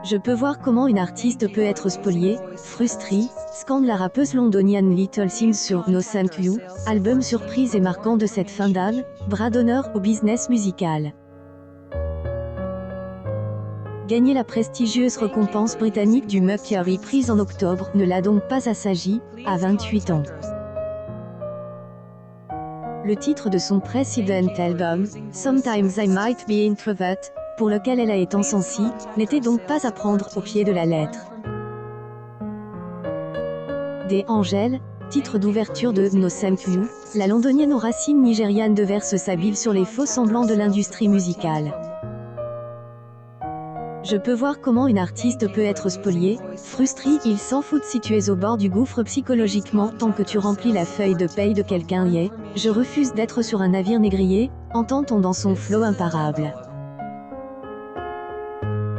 Je peux voir comment une artiste peut être spoliée, frustrée, scande la rappeuse londonienne Little Sims sur No Thank You, album surprise et marquant de cette fin d'année, bras d'honneur au business musical. Gagner la prestigieuse récompense britannique du Mercury prise en octobre ne l'a donc pas assagie, à 28 ans. Le titre de son précédent album, Sometimes I Might Be Introvert, pour lequel elle a été encensie, n'était donc pas à prendre au pied de la lettre. Des Angels, titre d'ouverture de No Thank You, la londonienne aux racines nigérianes déverse sa bile sur les faux semblants de l'industrie musicale. Je peux voir comment une artiste peut être spoliée, frustrée, il s'en fout si tu es au bord du gouffre psychologiquement tant que tu remplis la feuille de paye de quelqu'un y est, je refuse d'être sur un navire négrier, entend-on dans son flow imparable.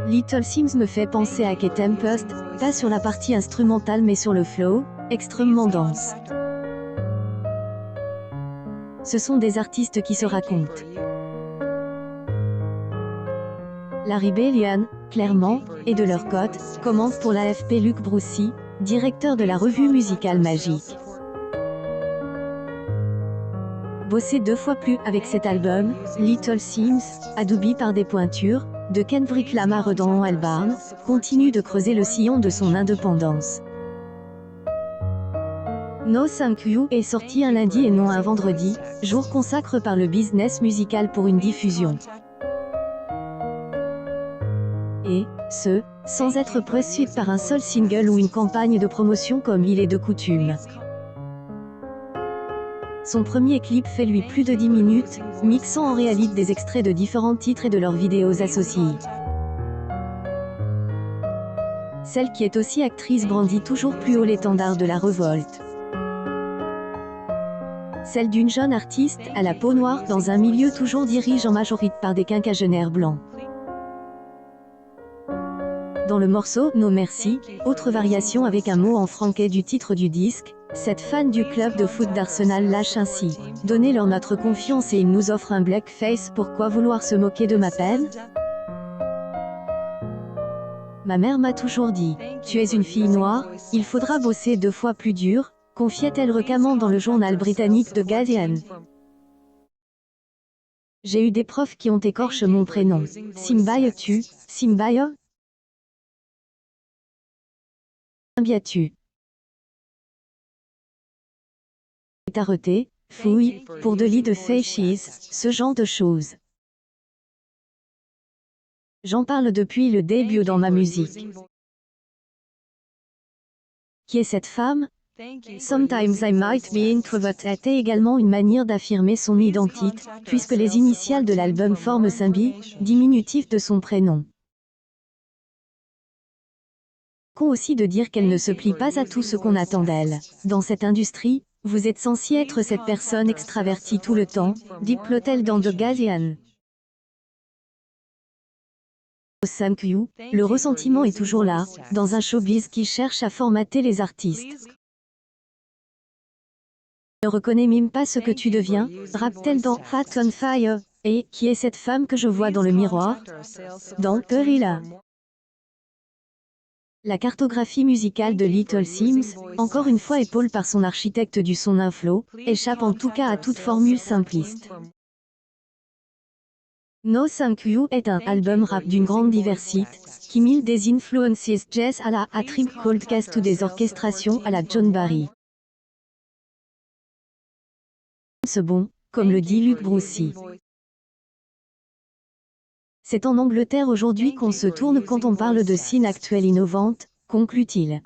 Little Sims me fait penser à Kate Tempest, pas sur la partie instrumentale mais sur le flow, extrêmement dense. Ce sont des artistes qui se racontent. La Rebellion, clairement, et de leur côté, commente pour l'AFP Luc Broussy, directeur de la revue musicale Magique. Bossé 2 fois plus avec cet album, Little Sims, adoubé par des pointures, de Kendrick Lamar dans Albarn, continue de creuser le sillon de son indépendance. No Thank You est sorti un lundi et non un vendredi, jour consacré par le business musical pour une diffusion. Et, ce, sans être précédé par un seul single ou une campagne de promotion comme il est de coutume. Son premier clip fait lui plus de 10 minutes, mixant en réalité des extraits de différents titres et de leurs vidéos associées. Celle qui est aussi actrice brandit toujours plus haut l'étendard de la révolte. Celle d'une jeune artiste à la peau noire dans un milieu toujours dirigé en majorité par des quinquagénaires blancs. Dans le morceau No Merci, autre variation avec un mot en franquet du titre du disque, cette fan du club de foot d'Arsenal lâche ainsi « Donnez-leur notre confiance et ils nous offrent un blackface, pourquoi vouloir se moquer de ma peine ?» Ma mère m'a toujours dit « Tu es une fille noire, il faudra bosser 2 fois plus dur », confiait-elle récemment dans le journal britannique The Guardian. J'ai eu des profs qui ont écorché mon prénom. Simbaye-tu, Simbaye? Simbiatu. Est arrêté, fouille, pour de lit de faces, ce genre de choses. J'en parle depuis le début dans ma musique. Qui est cette femme? Sometimes I Might Be Introvert était également une manière d'affirmer son identité, puisque les initiales de l'album forment Simbi, diminutif de son prénom. Con aussi de dire qu'elle ne se plie pas à tout ce qu'on attend d'elle. Dans cette industrie, vous êtes censé être cette personne extravertie tout le temps, diplote-t-elle dans The Guardian. No Thank You, le ressentiment est toujours là, dans un showbiz qui cherche à formater les artistes. Ne reconnais même pas ce que tu deviens, rappe-t-elle dans Fat on Fire, et qui est cette femme que je vois dans le miroir? Dans Gorilla. La cartographie musicale de Little Sims, encore une fois épaulée par son architecte du son Inflow, échappe en tout cas à toute formule simpliste. No Thank You est un album rap d'une grande diversité, qui mêle des influences jazz à la A Tribe Called Quest ou des orchestrations à la John Barry. C'est bon, comme le dit Luc Broussy. C'est en Angleterre aujourd'hui qu'on se tourne quand on parle de scène actuelle innovante, conclut-il.